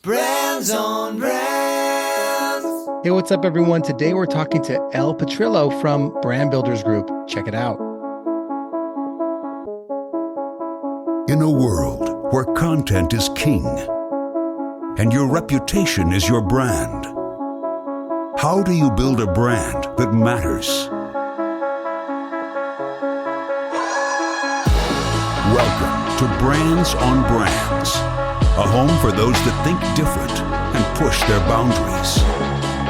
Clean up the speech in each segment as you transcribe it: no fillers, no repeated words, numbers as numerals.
Brands on Brands. Hey, what's up, everyone? Today we're talking to Elle Petrillo from Brand Builders Group. Check it out. In a world where content is king and your reputation is your brand, how do you build a brand that matters? Welcome to Brands on Brands, a home for those that think different and push their boundaries.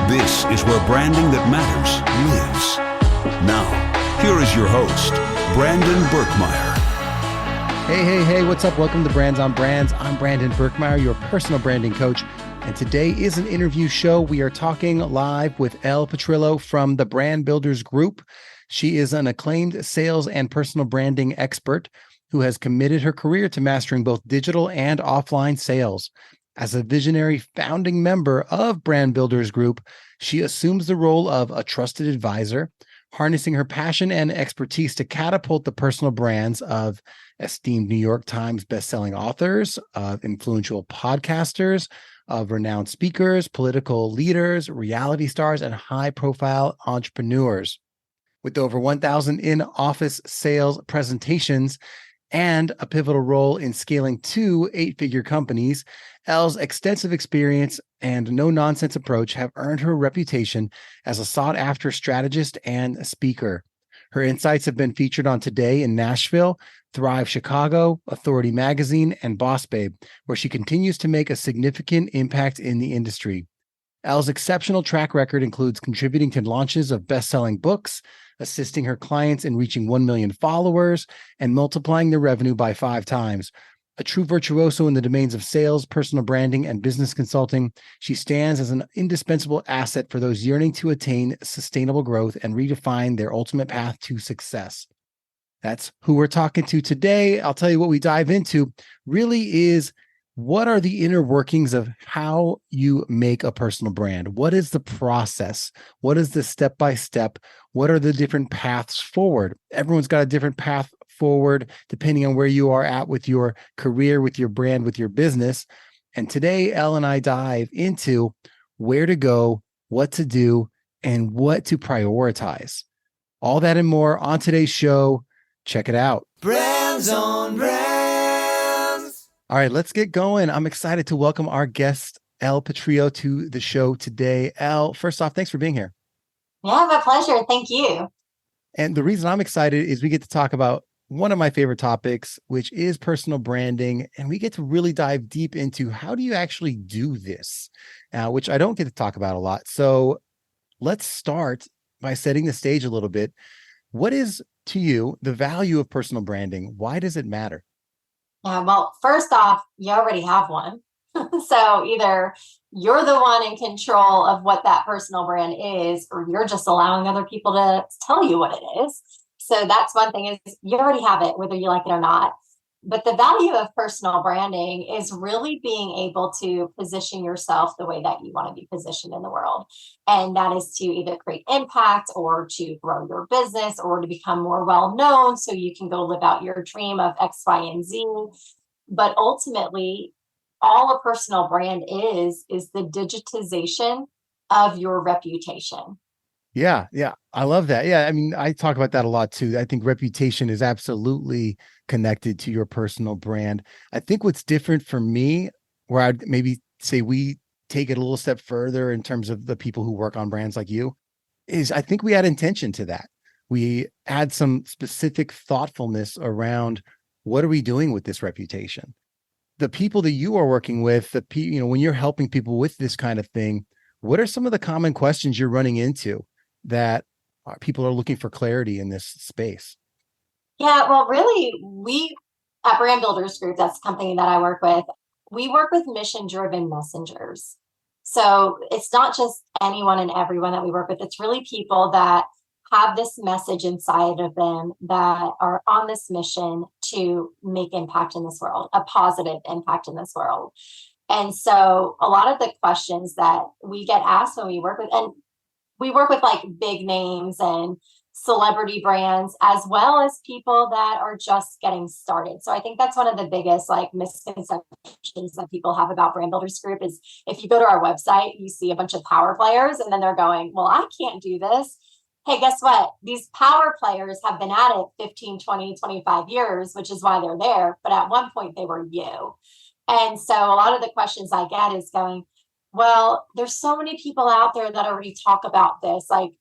This is where branding that matters lives. Now, here is your host, Brandon Birkmeyer. Hey, what's up? Welcome to Brands on Brands. I'm Brandon Birkmeyer, your personal branding coach. And today is an interview show. We are talking live with Elle Petrillo from the Brand Builders Group. She is an acclaimed sales and personal branding expert who has committed her career to mastering both digital and offline sales. As a visionary founding member of Brand Builders Group, she assumes the role of a trusted advisor, harnessing her passion and expertise to catapult the personal brands of esteemed New York Times bestselling authors, of influential podcasters, of renowned speakers, political leaders, reality stars, and high-profile entrepreneurs. With over 1,000 in-office sales presentations and a pivotal role in scaling 2 8-figure companies, Elle's extensive experience and no-nonsense approach have earned her a reputation as a sought-after strategist and speaker. Her insights have been featured on Today in Nashville, Thrive Chicago, Authority Magazine, and Boss Babe, where she continues to make a significant impact in the industry. Elle's exceptional track record includes contributing to launches of best-selling books, assisting her clients in reaching 1 million followers, and multiplying their revenue by 5 times. A true virtuoso in the domains of sales, personal branding, and business consulting, she stands as an indispensable asset for those yearning to attain sustainable growth and redefine their ultimate path to success. That's who we're talking to today. I'll tell you what we dive into really is what are the inner workings of how you make a personal brand? What is the process? What is the step-by-step? What are the different paths forward? Everyone's got a different path forward depending on where you are at with your career, with your brand, with your business. And today, Elle and I dive into where to go, what to do, and what to prioritize. All that and more on today's show. Check it out. Brands on Brands. All right, let's get going. I'm excited to welcome our guest, Elle Petrillo, to the show today. Elle, first off, thanks for being here. Yeah, my pleasure. Thank you. And the reason I'm excited is we get to talk about one of my favorite topics, which is personal branding. And we get to really dive deep into how do you actually do this, which I don't get to talk about a lot. So let's start by setting the stage a little bit. What is, to you, the value of personal branding? Why does it matter? Yeah, well, first off, you already have one. So either you're the one in control of what that personal brand is, or you're just allowing other people to tell you what it is. So that's one thing, is you already have it, whether you like it or not. But the value of personal branding is really being able to position yourself the way that you want to be positioned in the world. And that is to either create impact or to grow your business or to become more well known so you can go live out your dream of X, Y, and Z. But ultimately, all a personal brand is the digitization of your reputation. Yeah. I love that. Yeah. I mean, I talk about that a lot too. I think reputation is absolutely connected to your personal brand. I think what's different for me, where I'd maybe say we take it a little step further in terms of the people who work on brands like you, is I think we add intention to that. We add some specific thoughtfulness around what are we doing with this reputation? The people that you are working with, when you're helping people with this kind of thing, what are some of the common questions you're running into that people are looking for clarity in this space? Yeah, well, really, we at Brand Builders Group, that's the company that I work with, we work with mission-driven messengers. So it's not just anyone and everyone that we work with. It's really people that have this message inside of them that are on this mission to make impact in this world, a positive impact in this world. And so a lot of the questions that we get asked when we work with, and we work with like big names and celebrity brands, as well as people that are just getting started. So I think that's one of the biggest like misconceptions that people have about Brand Builders Group is if you go to our website, you see a bunch of power players and then they're going, well, I can't do this. Hey, guess what? These power players have been at it 15, 20, 25 years, which is why they're there. But at one point they were you. And so a lot of the questions I get is going, well, there's so many people out there that already talk about this. Like,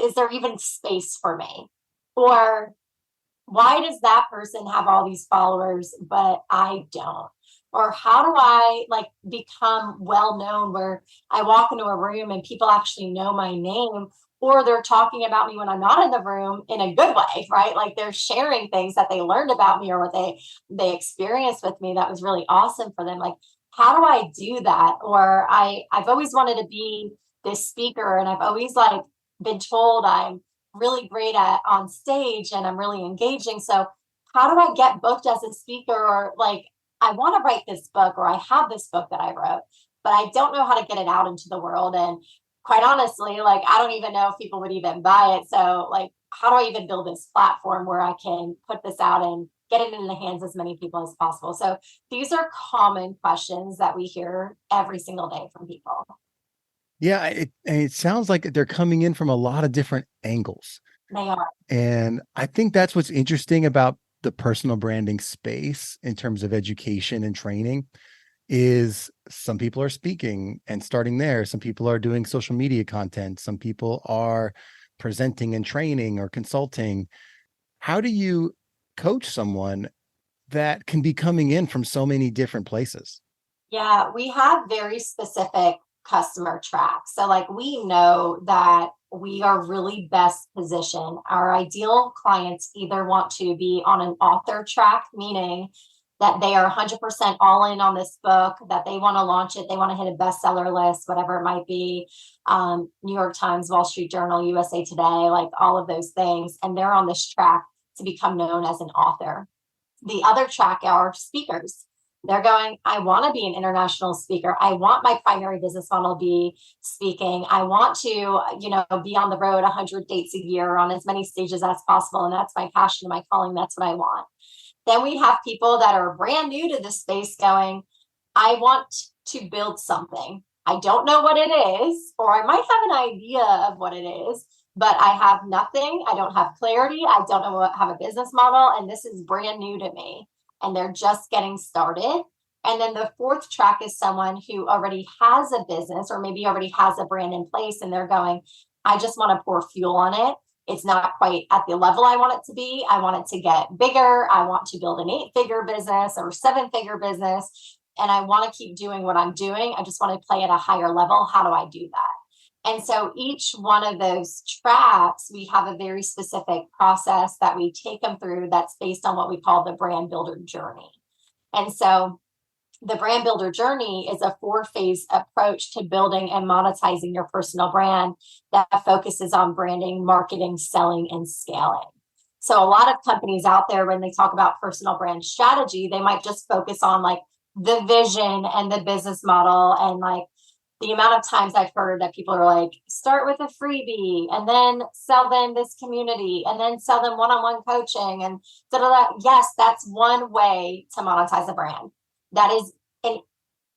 is there even space for me? Or why does that person have all these followers, but I don't? Or how do I like become well known where I walk into a room and people actually know my name, or they're talking about me when I'm not in the room in a good way, right? Like they're sharing things that they learned about me or what they experienced with me that was really awesome for them. Like, how do I do that? Or I've always wanted to be this speaker, and I've always like been told I'm really great at on stage and I'm really engaging. So how do I get booked as a speaker? Or like, I want to write this book, or I have this book that I wrote, but I don't know how to get it out into the world. And quite honestly, like, I don't even know if people would even buy it. So like, how do I even build this platform where I can put this out and get it in the hands of as many people as possible? So these are common questions that we hear every single day from people. Yeah, it sounds like they're coming in from a lot of different angles. They are. And I think that's what's interesting about the personal branding space in terms of education and training is some people are speaking and starting there. Some people are doing social media content. Some people are presenting and training or consulting. How do you coach someone that can be coming in from so many different places? Yeah, we have very specific customer tracks. So like we know that we are really best positioned. Our ideal clients either want to be on an author track, meaning that they are 100% all in on this book, that they want to launch it, they want to hit a bestseller list, whatever it might be, New York Times, Wall Street Journal, USA Today, like all of those things. And they're on this track to become known as an author. The other track are speakers. They're going, I want to be an international speaker. I want my primary business model to be speaking. I want to, be on the road 100 dates a year on as many stages as possible. And that's my passion, my calling. That's what I want. Then we have people that are brand new to this space going, I want to build something. I don't know what it is, or I might have an idea of what it is, but I have nothing. I don't have clarity. I don't know have a business model. And this is brand new to me. And they're just getting started. And then the fourth track is someone who already has a business or maybe already has a brand in place. And they're going, I just want to pour fuel on it. It's not quite at the level I want it to be. I want it to get bigger. I want to build an 8-figure business or 7-figure business. And I want to keep doing what I'm doing. I just want to play at a higher level. How do I do that? And so each one of those tracks, we have a very specific process that we take them through that's based on what we call the brand builder journey. And so the brand builder journey is a 4-phase approach to building and monetizing your personal brand that focuses on branding, marketing, selling, and scaling. So a lot of companies out there, when they talk about personal brand strategy, they might just focus on like the vision and the business model. And like the amount of times I've heard that people are like, start with a freebie and then sell them this community and then sell them one-on-one coaching and da-da-da. Yes, that's one way to monetize a brand. That is a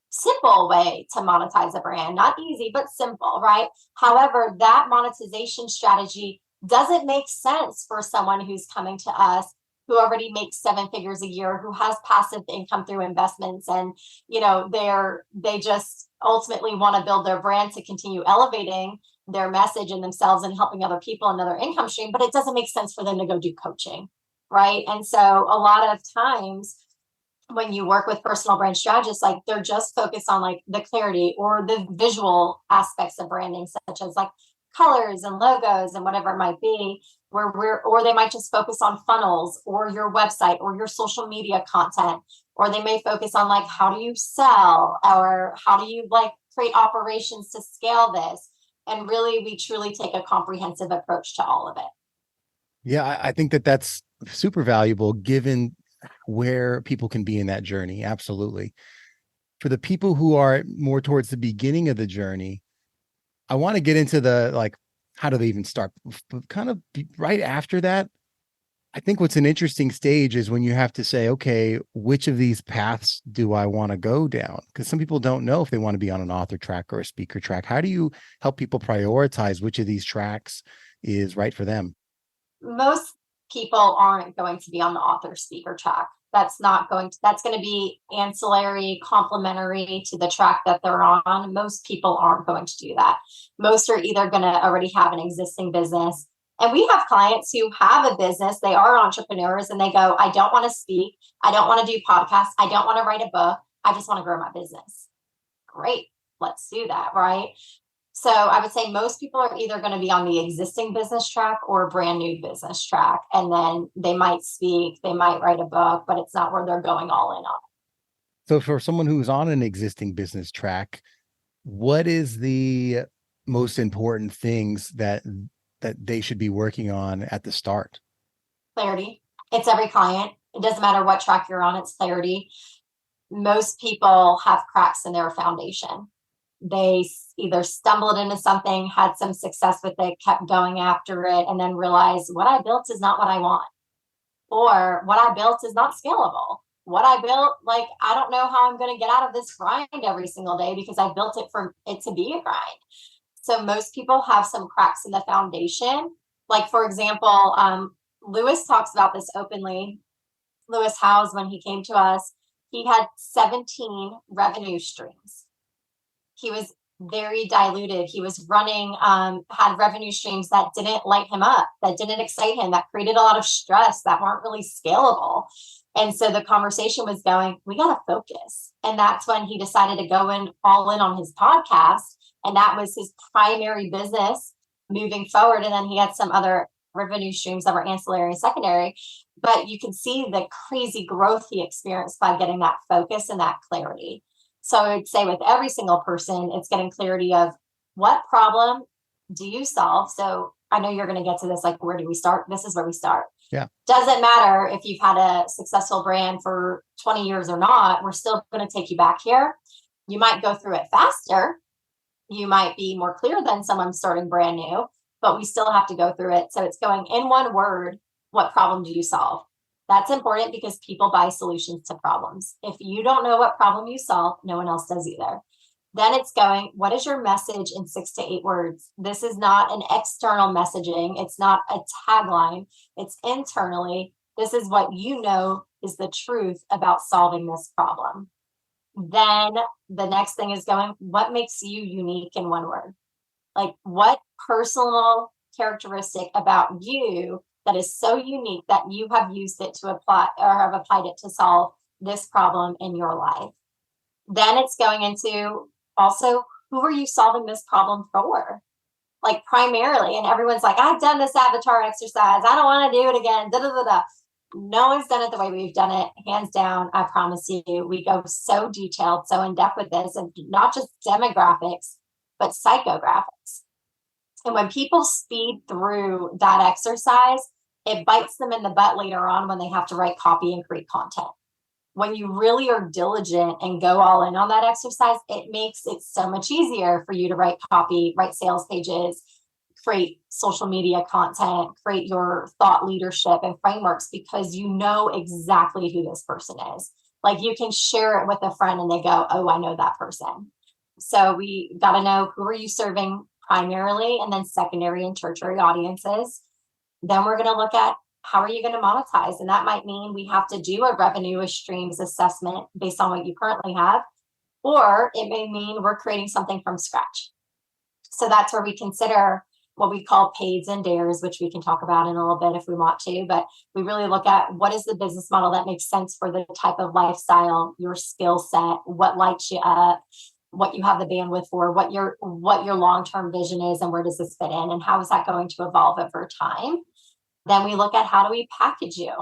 simple way to monetize a brand, not easy, but simple, right? However, that monetization strategy doesn't make sense for someone who's coming to us who already makes 7 figures a year, who has passive income through investments. And, they just ultimately want to build their brand to continue elevating their message and themselves and helping other people, another income stream, but it doesn't make sense for them to go do coaching, right? And so a lot of times when you work with personal brand strategists, like they're just focused on like the clarity or the visual aspects of branding, such as like colors and logos and whatever it might be, or they might just focus on funnels or your website or your social media content, or they may focus on like, how do you sell, or how do you like create operations to scale this? And really, we truly take a comprehensive approach to all of it. Yeah, I think that's super valuable given where people can be in that journey. Absolutely. For the people who are more towards the beginning of the journey, I want to get into the like how do they even start? Kind of right after that, I think what's an interesting stage is when you have to say, okay, which of these paths do I want to go down? Because some people don't know if they want to be on an author track or a speaker track. How do you help people prioritize which of these tracks is right for them? Most people aren't going to be on the author speaker track. That's going to be ancillary, complementary to the track that they're on. Most people aren't going to do that. Most are either going to already have an existing business. And we have clients who have a business, they are entrepreneurs, and they go, I don't want to speak. I don't want to do podcasts. I don't want to write a book. I just want to grow my business. Great. Let's do that. Right. So I would say most people are either going to be on the existing business track or a brand new business track. And then they might speak, they might write a book, but it's not where they're going all in on. So for someone who's on an existing business track, what is the most important things that they should be working on at the start? Clarity. It's every client. It doesn't matter what track you're on, it's clarity. Most people have cracks in their foundation. They either stumbled into something, had some success with it, kept going after it, and then realized what I built is not what I want. Or what I built is not scalable. What I built, like, I don't know how I'm going to get out of this grind every single day because I built it for it to be a grind. So most people have some cracks in the foundation. Like, for example, Lewis talks about this openly. Lewis Howes, when he came to us, he had 17 revenue streams. He was very diluted. He was running, had revenue streams that didn't light him up, that didn't excite him, that created a lot of stress, that weren't really scalable. And so the conversation was going, we got to focus. And that's when he decided to go all in on his podcast. And that was his primary business moving forward. And then he had some other revenue streams that were ancillary and secondary. But you can see the crazy growth he experienced by getting that focus and that clarity. So I would say with every single person, it's getting clarity of what problem do you solve? So I know you're going to get to this, like, where do we start? This is where we start. Yeah. Doesn't matter if you've had a successful brand for 20 years or not, we're still going to take you back here. You might go through it faster. You might be more clear than someone starting brand new, but we still have to go through it. So it's going in one word, what problem do you solve? That's important because people buy solutions to problems. If you don't know what problem you solve, no one else does either. Then it's going, what is your message in 6 to 8 words? This is not an external messaging. It's not a tagline. It's internally. This is what you know is the truth about solving this problem. Then the next thing is going, what makes you unique in one word? Like, what personal characteristic about you that is so unique that you have used it to apply or have applied it to solve this problem in your life? Then it's going into also, who are you solving this problem for? Like, primarily, and everyone's like, I've done this avatar exercise. I don't want to do it again. Da, da, da, da. No one's done it the way we've done it. Hands down, I promise you. We go so detailed, so in depth with this, and not just demographics, but psychographics. And when people speed through that exercise, it bites them in the butt later on when they have to write copy and create content. When you really are diligent and go all in on that exercise, it makes it so much easier for you to write copy, write sales pages, create social media content, create your thought leadership and frameworks, because you know exactly who this person is. Like, you can share it with a friend and they go, oh, I know that person. So we got to know, who are you serving primarily, and then secondary and tertiary audiences. Then we're going to look at, how are you going to monetize? And that might mean we have to do a revenue streams assessment based on what you currently have, or it may mean we're creating something from scratch. So that's where we consider what we call paids and dares, which we can talk about in a little bit if we want to, but we really look at what is the business model that makes sense for the type of lifestyle, your skill set, what lights you up, what you have the bandwidth for, what your long-term vision is, and where does this fit in, and how is that going to evolve over time. Then we look at, how do we package you?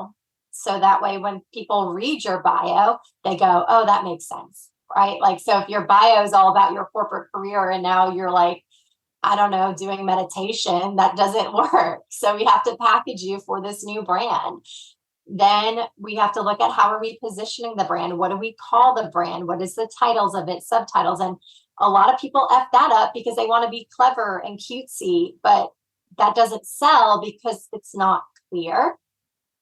So that way, when people read your bio, they go, oh, that makes sense, right? Like, so if your bio is all about your corporate career and now you're like, I don't know, doing meditation, that doesn't work. So we have to package you for this new brand. Then we have to look at, how are we positioning the brand? What do we call the brand? What is the titles of it, subtitles? And a lot of people F that up because they want to be clever and cutesy, but that doesn't sell because it's not clear.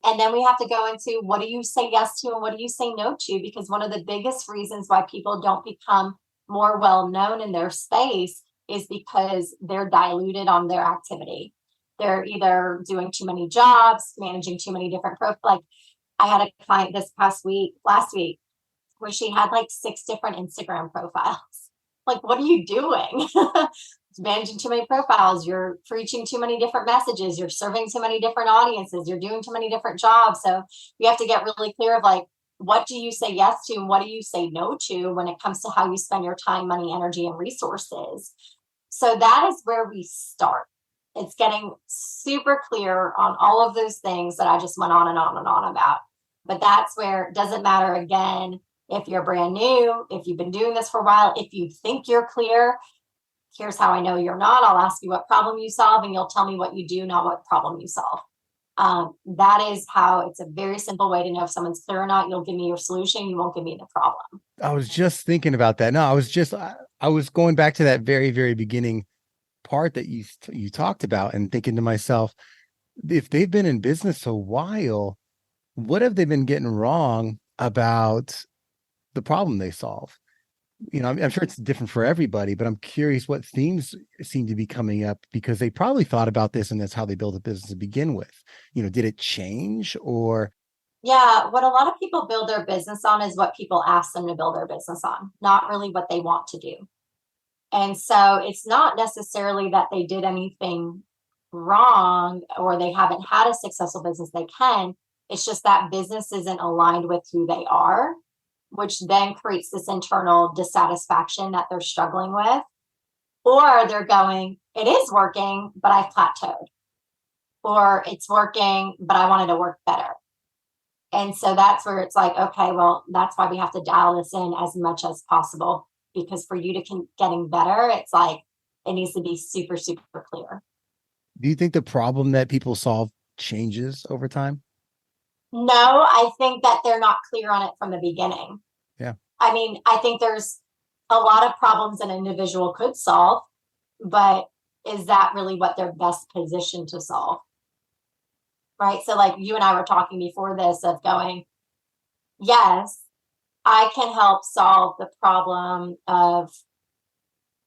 And then we have to go into, what do you say yes to and what do you say no to? Because one of the biggest reasons why people don't become more well-known in their space is because they're diluted on their activity. They're either doing too many jobs, managing too many different profiles. Like, I had a client last week, where she had like 6 different Instagram profiles. Like, what are you doing? Managing too many profiles, you're preaching too many different messages, you're serving too many different audiences, you're doing too many different jobs. So you have to get really clear of like, what do you say yes to and what do you say no to when it comes to how you spend your time, money, energy, and resources. So that is where we start. It's getting super clear on all of those things that I just went on and on and on about. But that's where it doesn't matter, again, if you're brand new, if you've been doing this for a while, if you think you're clear. Here's how I know you're not. I'll ask you what problem you solve, and you'll tell me what you do, not what problem you solve. That is how, it's a very simple way to know if someone's clear or not. You'll give me your solution. You won't give me the problem. I was just thinking about that. No, I was going back to that very, very beginning part that you talked about and thinking to myself, if they've been in business a while, what have they been getting wrong about the problem they solve? I'm sure it's different for everybody, but I'm curious what themes seem to be coming up, because they probably thought about this and that's how they build a business to begin with. Did it change or? Yeah, what a lot of people build their business on is what people ask them to build their business on, not really what they want to do. And so it's not necessarily that they did anything wrong or they haven't had a successful business they can. It's just that business isn't aligned with who they are, which then creates this internal dissatisfaction that they're struggling with. Or they're going, it is working, but I've plateaued. Or it's working, but I wanted to work better. And so that's where it's like, okay, well, that's why we have to dial this in as much as possible. Because for you to getting better, it's like, it needs to be super, super clear. Do you think the problem that people solve changes over time? No, I think that they're not clear on it from the beginning. Yeah. I mean, I think there's a lot of problems an individual could solve, but is that really what they're best positioned to solve? Right. So like you and I were talking before this of going, yes, I can help solve the problem of,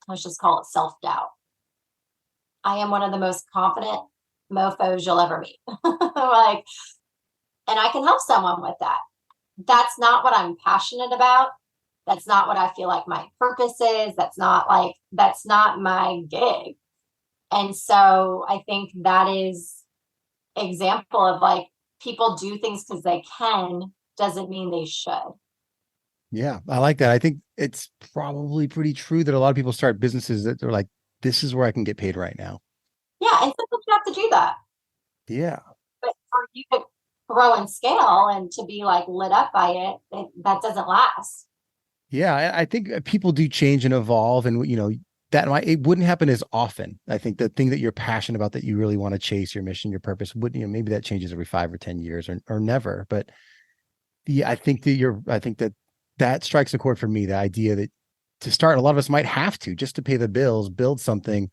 let's just call it self-doubt. I am one of the most confident mofos you'll ever meet. Like, and I can help someone with that. That's not what I'm passionate about. That's not what I feel like my purpose is. That's not my gig. And so I think that is example of like, people do things because they can, doesn't mean they should. Yeah, I like that. I think it's probably pretty true that a lot of people start businesses that they're like, this is where I can get paid right now. Yeah. And sometimes you have to do that. Yeah. But for you to grow and scale and to be like lit up by it, that doesn't last. Yeah. I think people do change and evolve, and it wouldn't happen as often. I think the thing that you're passionate about, that you really want to chase, your mission, your purpose, maybe that changes every 5 or 10 years or never. But yeah, I think that strikes a chord for me. The idea that to start, a lot of us might have to, just to pay the bills, build something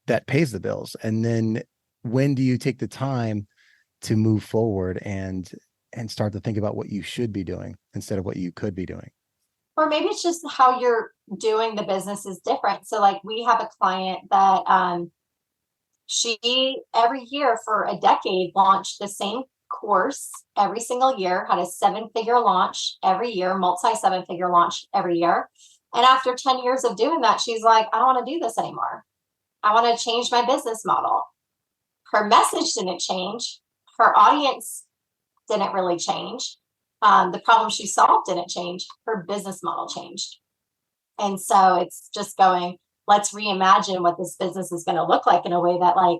that pays the bills. And then when do you take the time to move forward and start to think about what you should be doing instead of what you could be doing? Or maybe it's just how you're doing the business is different. So like we have a client that she every year for a decade launched the same course every single year, had a 7-figure launch every year, multi 7-figure launch every year. And after 10 years of doing that, she's like, I don't want to do this anymore. I want to change my business model. Her message didn't change. Her audience didn't really change. The problem she solved didn't change. Her business model changed. And so it's just going, let's reimagine what this business is going to look like in a way that like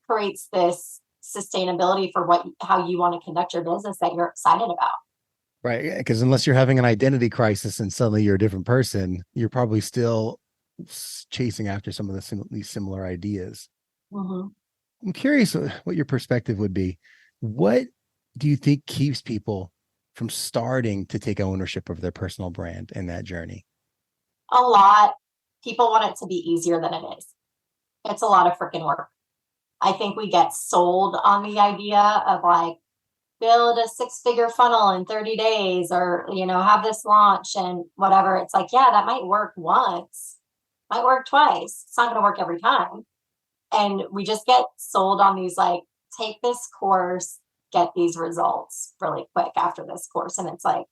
creates this sustainability for how you want to conduct your business that you're excited about. Right. Because unless you're having an identity crisis and suddenly you're a different person, you're probably still chasing after some of these similar ideas. Mm-hmm. I'm curious what your perspective would be. What do you think keeps people from starting to take ownership of their personal brand in that journey? A lot. People want it to be easier than it is. It's a lot of freaking work. I think we get sold on the idea of like, build a 6-figure funnel in 30 days or, have this launch and whatever. It's like, yeah, that might work once, might work twice. It's not going to work every time. And we just get sold on these, like, take this course, get these results really quick after this course. And it's like,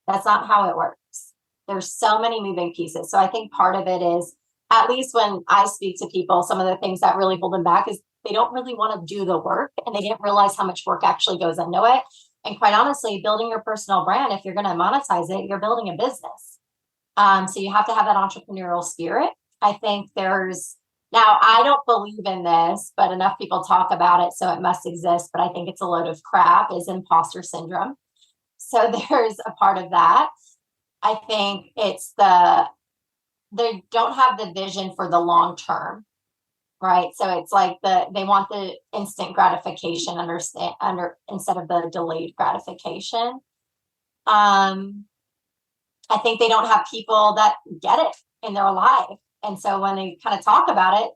that's not how it works. There's so many moving pieces. So I think part of it is, at least when I speak to people, some of the things that really hold them back is they don't really want to do the work and they didn't realize how much work actually goes into it. And quite honestly, building your personal brand, if you're going to monetize it, you're building a business. So you have to have that entrepreneurial spirit. I think now I don't believe in this, but enough people talk about it, so it must exist. But I think it's a load of crap, is imposter syndrome. So there's a part of that. I think it's they don't have the vision for the long term, right? So it's like they want the instant gratification instead of the delayed gratification. I think they don't have people that get it in their life. And so when they kind of talk about it,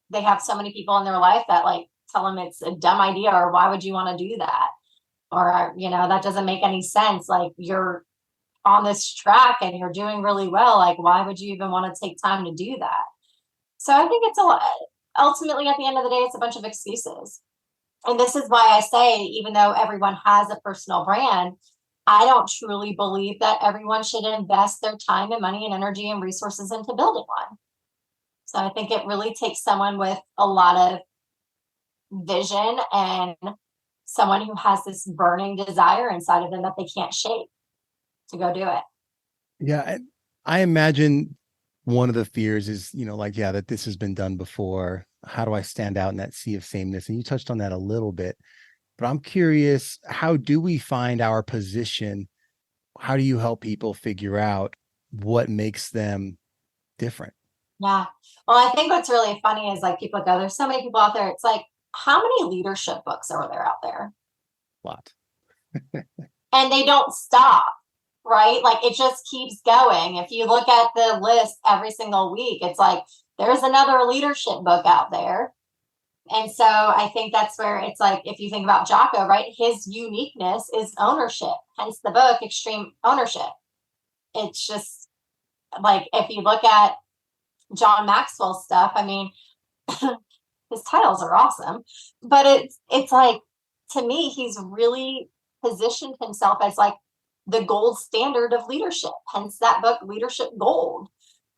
they have so many people in their life that like tell them it's a dumb idea, or why would you want to do that? Or, that doesn't make any sense. Like, you're on this track and you're doing really well. Like, why would you even want to take time to do that? So I think it's ultimately at the end of the day, it's a bunch of excuses. And this is why I say, even though everyone has a personal brand, I don't truly believe that everyone should invest their time and money and energy and resources into building one. So I think it really takes someone with a lot of vision and someone who has this burning desire inside of them that they can't shake to go do it. Yeah. I imagine one of the fears is, that this has been done before. How do I stand out in that sea of sameness? And you touched on that a little bit, but I'm curious, how do we find our position? How do you help people figure out what makes them different? Yeah. Well, I think what's really funny is like people go, there's so many people out there. It's like, how many leadership books are there out there? A lot. And they don't stop, right? Like, it just keeps going. If you look at the list every single week, it's like, there's another leadership book out there. And so I think that's where it's like, if you think about Jocko, right? His uniqueness is ownership, hence the book, Extreme Ownership. It's just like, if you look at John Maxwell's stuff, I mean, his titles are awesome, but it's like, to me, he's really positioned himself as like the gold standard of leadership, hence that book, Leadership Gold.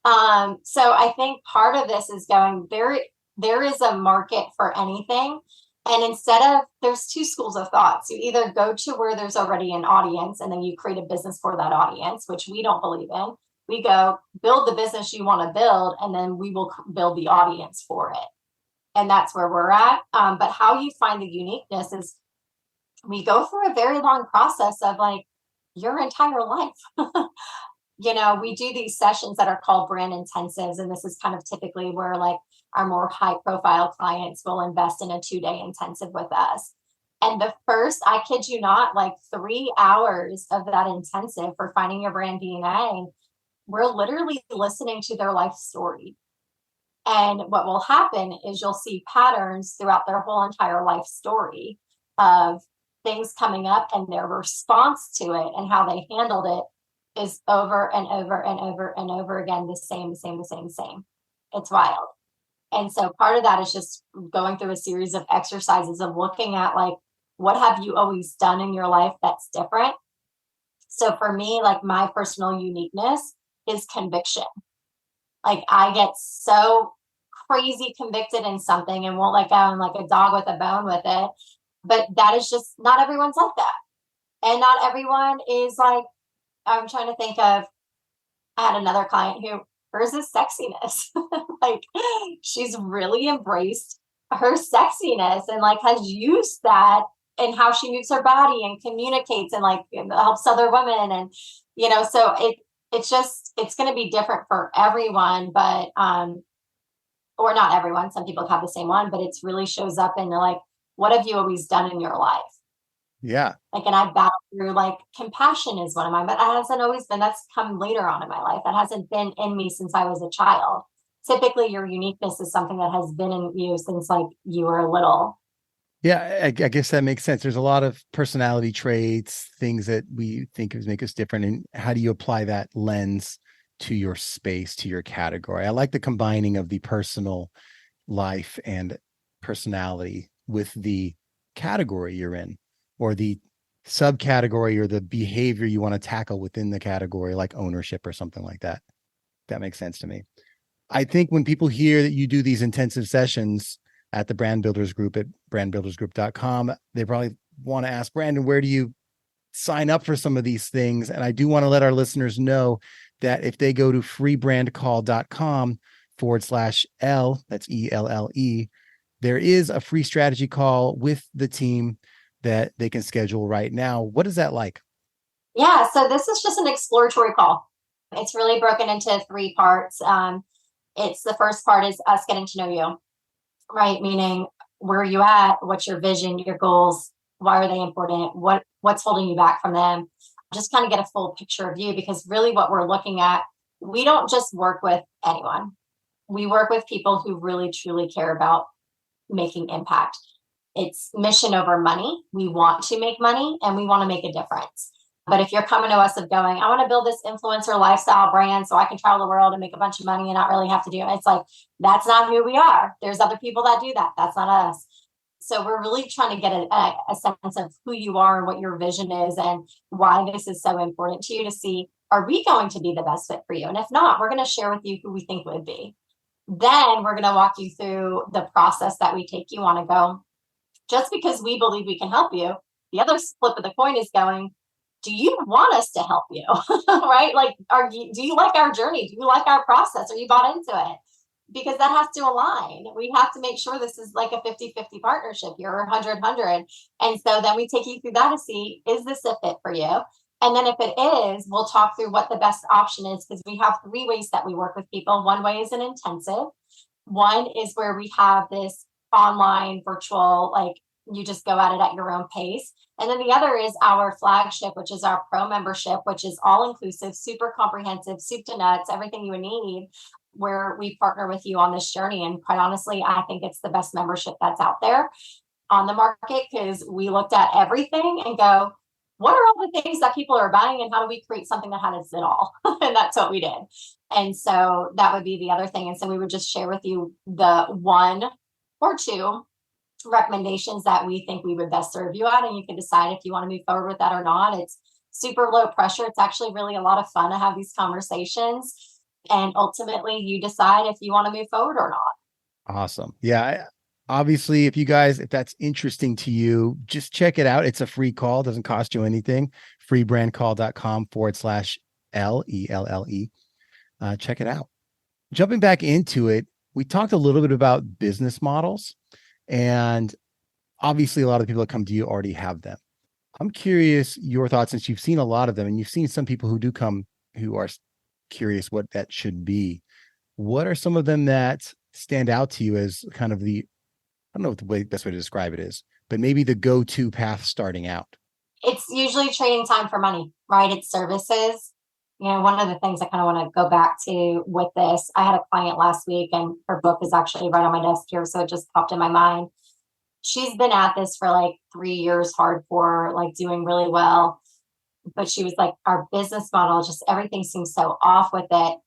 So I think part of this is going, there is a market for anything. And there's two schools of thoughts. You either go to where there's already an audience and then you create a business for that audience, which we don't believe in. We go build the business you want to build, and then we will build the audience for it. And that's where we're at. But how you find the uniqueness is we go through a very long process of like your entire life. We do these sessions that are called brand intensives. And this is kind of typically where like our more high profile clients will invest in a 2-day intensive with us. And the first, I kid you not, like 3 hours of that intensive for finding your brand DNA, we're literally listening to their life story. And what will happen is you'll see patterns throughout their whole entire life story of things coming up, and their response to it and how they handled it is over and over and over and over again, the same. It's wild. And so part of that is just going through a series of exercises of looking at like, what have you always done in your life that's different? So for me, like my personal uniqueness is conviction. Like, I get so crazy convicted in something and won't let go. I'm like a dog with a bone with it. But that is just, not everyone's like that. And not everyone is like, I'm trying to think of, I had another client who, hers is sexiness. Like, she's really embraced her sexiness and like has used that in how she moves her body and communicates and like helps other women. And, so it's going to be different for everyone, but, or not everyone. Some people have the same one, but it's really shows up in like, what have you always done in your life? Yeah. Like, and I've battled through like compassion is one of mine, but that hasn't always been, that's come later on in my life. That hasn't been in me since I was a child. typically your uniqueness is something that has been in you since like you were little. Yeah, I guess that makes sense. There's a lot of personality traits, things that we think make us different. And how do you apply that lens to your space, to your category? I like the combining of the personal life and personality with the category you're in, or the subcategory or the behavior you want to tackle within the category, like ownership or something like that. That makes sense to me. I think when people hear that you do these intensive sessions at the Brand Builders Group at brandbuildersgroup.com, they probably want to ask, Brandon, where do you sign up for some of these things? And I do want to let our listeners know that if they go to freebrandcall.com/L, that's ELLE, there is a free strategy call with the team that they can schedule right now. What is that like? Yeah, so this is just an exploratory call. It's really broken into 3 parts. It's the first part is us getting to know you, right? Meaning, where are you at? What's your vision, your goals? Why are they important? What's holding you back from them? Just kind of get a full picture of you, because really what we're looking at, we don't just work with anyone. We work with people who really truly care about making impact. It's mission over money. We want to make money and we want to make a difference. But if you're coming to us of going, I want to build this influencer lifestyle brand so I can travel the world and make a bunch of money and not really have to do it, it's like, that's not who we are. There's other people that do that. That's not us. So we're really trying to get a sense of who you are and what your vision is and why this is so important to you, to see, are we going to be the best fit for you? And if not, we're going to share with you who we think would be. Then we're going to walk you through the process that we take you on and go, just because we believe we can help you, the other flip of the coin is going, do you want us to help you? Right? Like, do you like our journey? Do you like our process? Are you bought into it? Because that has to align. We have to make sure this is like a 50-50 partnership. You're 100-100. And so then we take you through that to see, is this a fit for you? And then if it is, we'll talk through what the best option is, because we have 3 ways that we work with people. One way is an intensive. One is where we have this online virtual, like, you just go at it at your own pace. And then the other is our flagship, which is our pro membership, which is all inclusive, super comprehensive, soup to nuts, everything you would need, where we partner with you on this journey. And quite honestly, I think it's the best membership that's out there on the market, because we looked at everything and go, what are all the things that people are buying and how do we create something that has it all? And that's what we did. And so that would be the other thing. And so we would just share with you the 1 or 2 recommendations that we think we would best serve you at, and you can decide if you want to move forward with that or not. It's super low pressure. It's actually really a lot of fun to have these conversations, and ultimately you decide if you want to move forward or not. Awesome. Yeah. Obviously, if that's interesting to you, just check it out. It's a free call. It doesn't cost you anything. freebrandcall.com/LELLE. Check it out. Jumping back into it, we talked a little bit about business models. And obviously, a lot of people that come to you already have them. I'm curious your thoughts, since you've seen a lot of them and you've seen some people who do come who are curious what that should be. What are some of them that stand out to you as kind of I don't know what the best way to describe it is, but maybe the go-to path starting out? It's usually trading time for money, right? It's services. One of the things I kind of want to go back to with this, I had a client last week and her book is actually right on my desk here. So it just popped in my mind. She's been at this for like 3 years, hardcore, like doing really well. But she was like, our business model, just everything seems so off with it.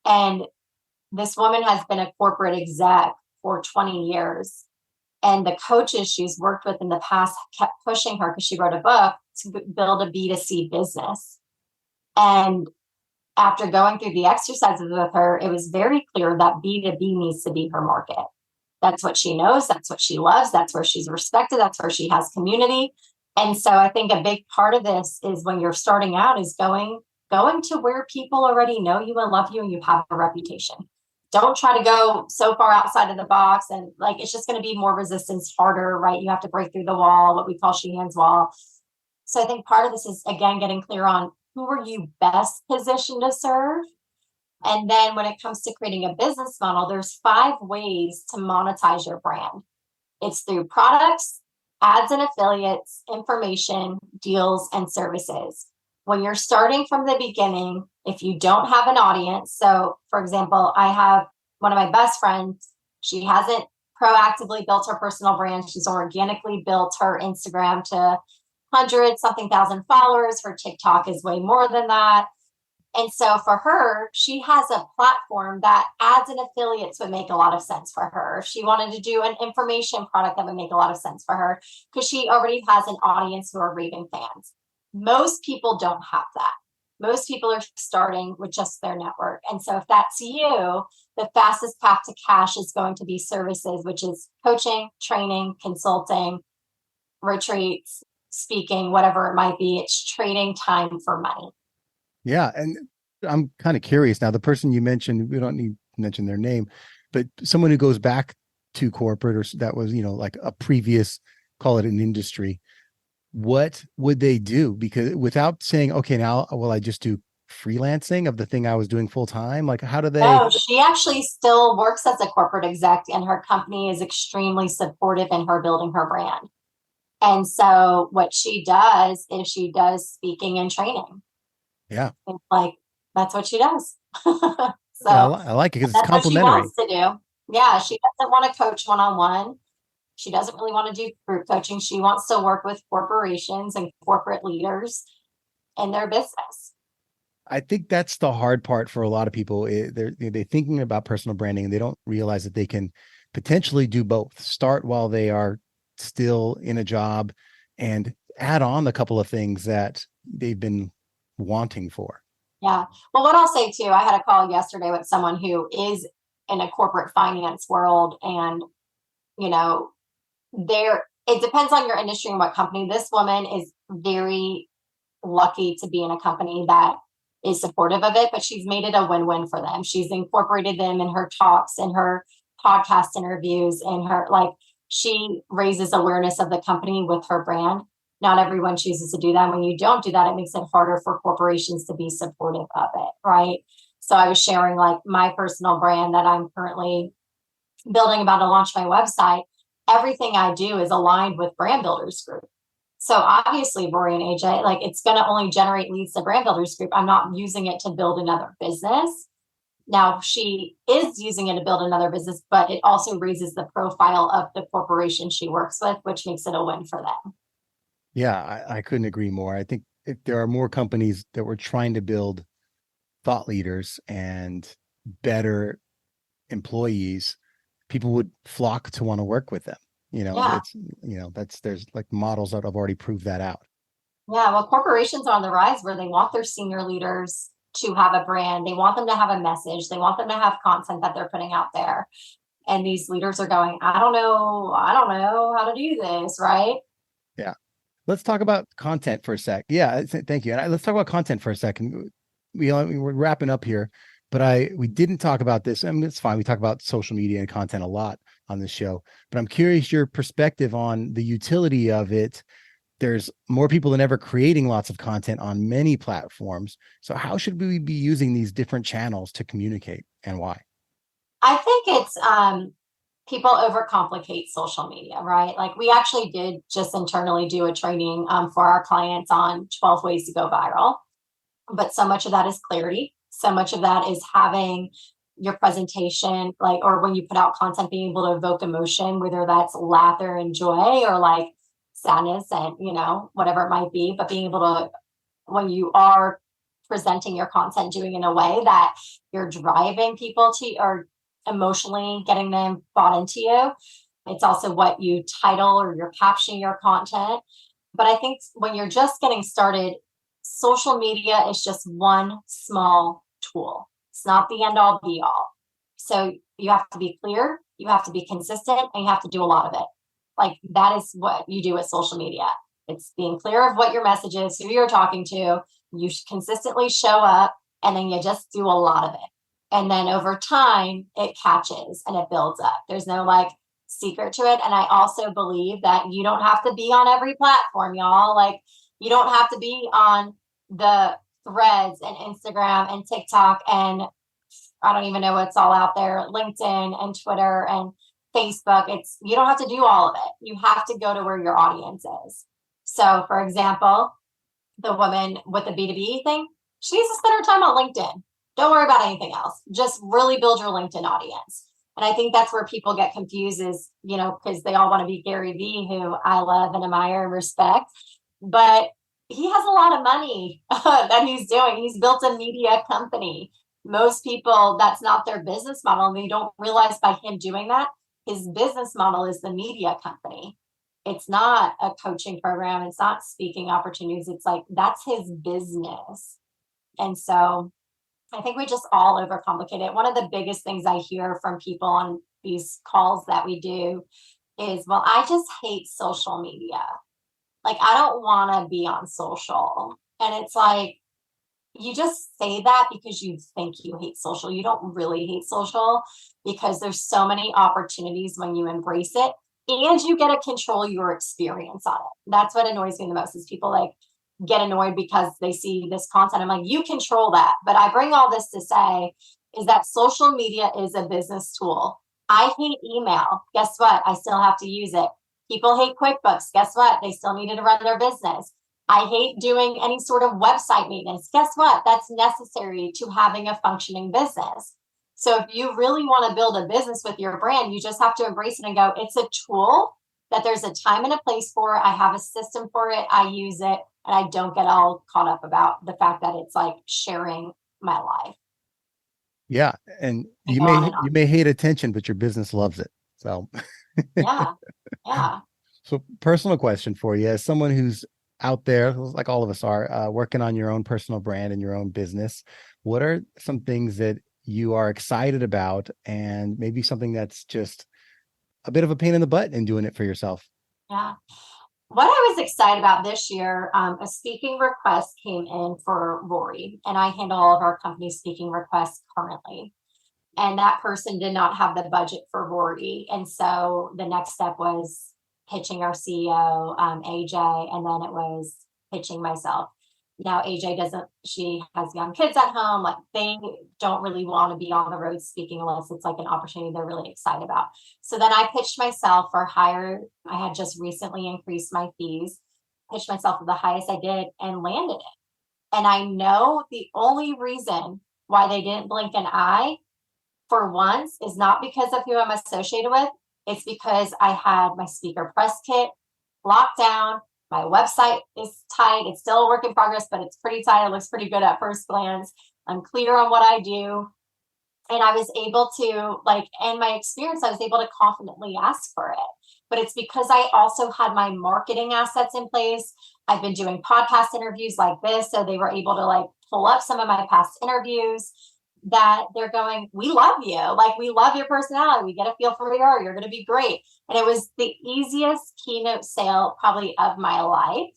And this woman has been a corporate exec for 20 years. And the coaches she's worked with in the past kept pushing her, because she wrote a book, to build a B2C business. And after going through the exercises with her, it was very clear that B2B needs to be her market. That's what she knows. That's what she loves. That's where she's respected. That's where she has community. And so I think a big part of this is, when you're starting out, is going to where people already know you and love you and you have a reputation. Don't try to go so far outside of the box, and like, it's just going to be more resistance, harder, right? You have to break through the wall, what we call Sheehan's wall. So I think part of this is, again, getting clear on who are you best positioned to serve. And then when it comes to creating a business model, there's 5 ways to monetize your brand. It's through products, ads and affiliates, information, deals, and services. When you're starting from the beginning, if you don't have an audience, so for example, I have one of my best friends, she hasn't proactively built her personal brand. She's organically built her Instagram to 100-something thousand followers. Her TikTok is way more than that. And so for her, she has a platform that ads and affiliates would make a lot of sense for her. If she wanted to do an information product, that would make a lot of sense for her because she already has an audience who are raving fans. Most people don't have that. Most people are starting with just their network. And so if that's you, the fastest path to cash is going to be services, which is coaching, training, consulting, retreats, speaking, whatever it might be. It's trading time for money. Yeah. And I'm kind of curious now, the person you mentioned, we don't need to mention their name, but someone who goes back to corporate or that was, like a previous, call it an industry, what would they do? Because without saying, okay, now will I just do freelancing of the thing I was doing full time? Like, how do they? No, she actually still works as a corporate exec, and her company is extremely supportive in her building her brand. And so what she does is she does speaking and training. Yeah. It's like, that's what she does. So yeah, I like it because it's complementary. That's what she wants to do. Yeah. She doesn't want to coach one-on-one. She doesn't really want to do group coaching. She wants to work with corporations and corporate leaders in their business. I think that's the hard part for a lot of people. They're thinking about personal branding and they don't realize that they can potentially do both. Start while they are still in a job and add on a couple of things that they've been wanting for. Yeah. Well, what I'll say too, I had a call yesterday with someone who is in a corporate finance world, and it depends on your industry and what company. This woman is very lucky to be in a company that is supportive of it, but she's made it a win-win for them. She's incorporated them in her talks, in her podcast interviews, in her, she raises awareness of the company with her brand. Not everyone chooses to do that. When you don't do that, it makes it harder for corporations to be supportive of it, right? So I was sharing my personal brand that I'm currently building, about to launch my website. Everything I do is aligned with Brand Builders Group. So obviously, Rory and AJ, it's going to only generate leads to Brand Builders Group. I'm not using it to build another business. Now, she is using it to build another business, but it also raises the profile of the corporation she works with, which makes it a win for them. Yeah, I couldn't agree more. I think if there are more companies that were trying to build thought leaders and better employees, people would flock to want to work with them. There's models that have already proved that out. Yeah, well, corporations are on the rise where they want their senior leaders to have a brand. They want them to have a message. They want them to have content that they're putting out there. And these leaders are going, I don't know how to do this, right? Yeah. Let's talk about content for a sec. Yeah, thank you. And let's talk about content for a second. We're wrapping up here, but we didn't talk about this. I mean, it's fine. We talk about social media and content a lot on this show, but I'm curious your perspective on the utility of it. There's more people than ever creating lots of content on many platforms. So how should we be using these different channels to communicate, and why? I think it's people overcomplicate social media, right? We actually did just internally do a training for our clients on 12 ways to go viral. But so much of that is clarity. So much of that is having your presentation, or when you put out content, being able to evoke emotion, whether that's laughter and joy or sadness and, whatever it might be. But being able to, when you are presenting your content, doing it in a way that you're driving people to, or emotionally getting them bought into you. It's also what you title or you're captioning your content. But I think when you're just getting started, social media is just one small tool. It's not the end all be all. So you have to be clear, you have to be consistent, and you have to do a lot of it. That is what you do with social media. It's being clear of what your message is, who you're talking to. You consistently show up, and then you just do a lot of it. And then over time, it catches and it builds up. There's no secret to it. And I also believe that you don't have to be on every platform, y'all. You don't have to be on the Threads and Instagram and TikTok and I don't even know what's all out there, LinkedIn and Twitter and Facebook. You don't have to do all of it. You have to go to where your audience is. So for example, the woman with the B2B thing, she needs to spend her time on LinkedIn. Don't worry about anything else. Just really build your LinkedIn audience. And I think that's where people get confused is, because they all want to be Gary Vee, who I love and admire and respect. But he has a lot of money that he's doing. He's built a media company. Most people, that's not their business model. And they don't realize by him doing that, his business model is the media company. It's not a coaching program. It's not speaking opportunities. It's like, that's his business. And so I think we just all overcomplicate it. One of the biggest things I hear from people on these calls that we do is, well, I just hate social media. Like, I don't want to be on social. And it's like, you just say that because you think you hate social. You don't really hate social because there's so many opportunities when you embrace it and you get to control your experience on it. That's what annoys me the most is people like get annoyed because they see this content. I'm like, you control that. But I bring all this to say is that social media is a business tool. I hate email. Guess what? I still have to use it. People hate QuickBooks. Guess what? They still needed to run their business. I hate doing any sort of website maintenance. Guess what? That's necessary to having a functioning business. So if you really want to build a business with your brand, you just have to embrace it and go, it's a tool that there's a time and a place for. I have a system for it. I use it. And I don't get all caught up about the fact that it's like sharing my life. Yeah. And I you go on and you on. may hate attention, but your business loves it. So Yeah. Yeah. So personal question for you, as someone who's out there, like all of us are, working on your own personal brand and your own business, what are some things that you are excited about and maybe something that's just a bit of a pain in the butt in doing it for yourself? Yeah. What I was excited about this year, a speaking request came in for Rory, and I handle all of our company speaking requests currently. And that person did not have the budget for Rory. And so the next step was pitching our CEO, AJ, and then it was pitching myself. Now, AJ she has young kids at home. Like, they don't really want to be on the road speaking unless it's like an opportunity they're really excited about. So then I pitched myself for higher. I had just recently increased my fees, pitched myself for the highest I did and landed it. And I know the only reason why they didn't blink an eye for once is not because of who I'm associated with. It's because I had my speaker press kit locked down. My website is tight. It's still a work in progress, but it's pretty tight. It looks pretty good at first glance. I'm clear on what I do. And I was able to, in my experience, I was able to confidently ask for it. But it's because I also had my marketing assets in place. I've been doing podcast interviews like this. So they were able to pull up some of my past interviews that they're going, we love you. We love your personality. We get a feel for who you are. You're going to be great. And it was the easiest keynote sale probably of my life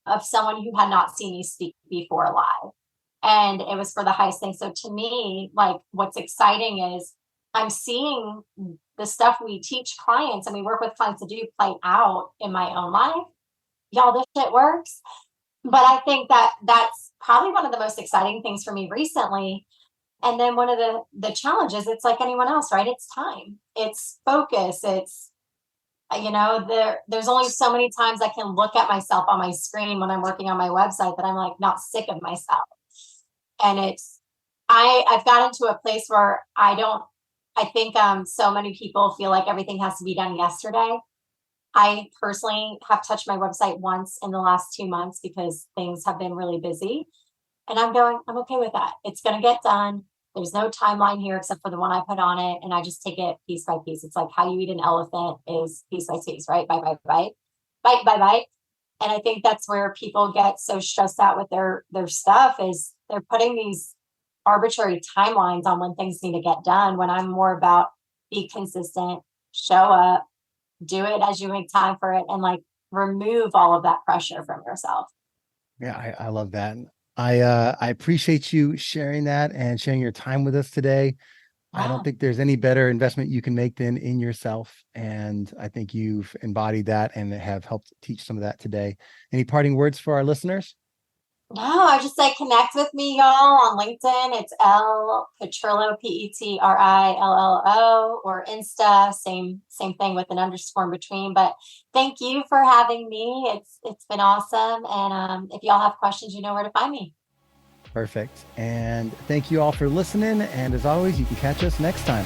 of someone who had not seen me speak before live. And it was for the highest thing. So to me, what's exciting is I'm seeing the stuff we teach clients and we work with clients to do play out in my own life. Y'all, this shit works. But I think that that's probably one of the most exciting things for me recently. And then one of the challenges, it's like anyone else, right? It's time, it's focus. It's, there's only so many times I can look at myself on my screen when I'm working on my website that I'm not sick of myself. And I've gotten to a place where I think so many people feel like everything has to be done yesterday. I personally have touched my website once in the last 2 months because things have been really busy. And I'm okay with that. It's going to get done. There's no timeline here except for the one I put on it. And I just take it piece by piece. It's like how you eat an elephant is piece by piece, right? Bite by bite, bite by bite. And I think that's where people get so stressed out with their stuff is they're putting these arbitrary timelines on when things need to get done, when I'm more about be consistent, show up, do it as you make time for it, and remove all of that pressure from yourself. Yeah, I love that. I appreciate you sharing that and sharing your time with us today. Yeah. I don't think there's any better investment you can make than in yourself. And I think you've embodied that and have helped teach some of that today. Any parting words for our listeners? No, I just say connect with me, y'all, on LinkedIn. It's Elle Petrillo, Petrillo, or Insta, same thing with an underscore in between. But thank you for having me. It's been awesome. And if y'all have questions, you know where to find me. Perfect. And thank you all for listening. And as always, you can catch us next time.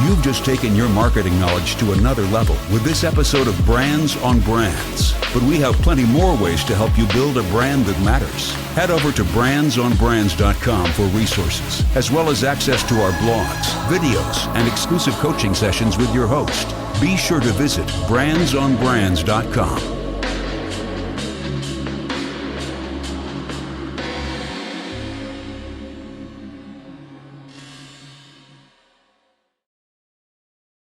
You've just taken your marketing knowledge to another level with this episode of Brands on Brands. But we have plenty more ways to help you build a brand that matters. Head over to brandsonbrands.com for resources, as well as access to our blogs, videos, and exclusive coaching sessions with your host. Be sure to visit brandsonbrands.com.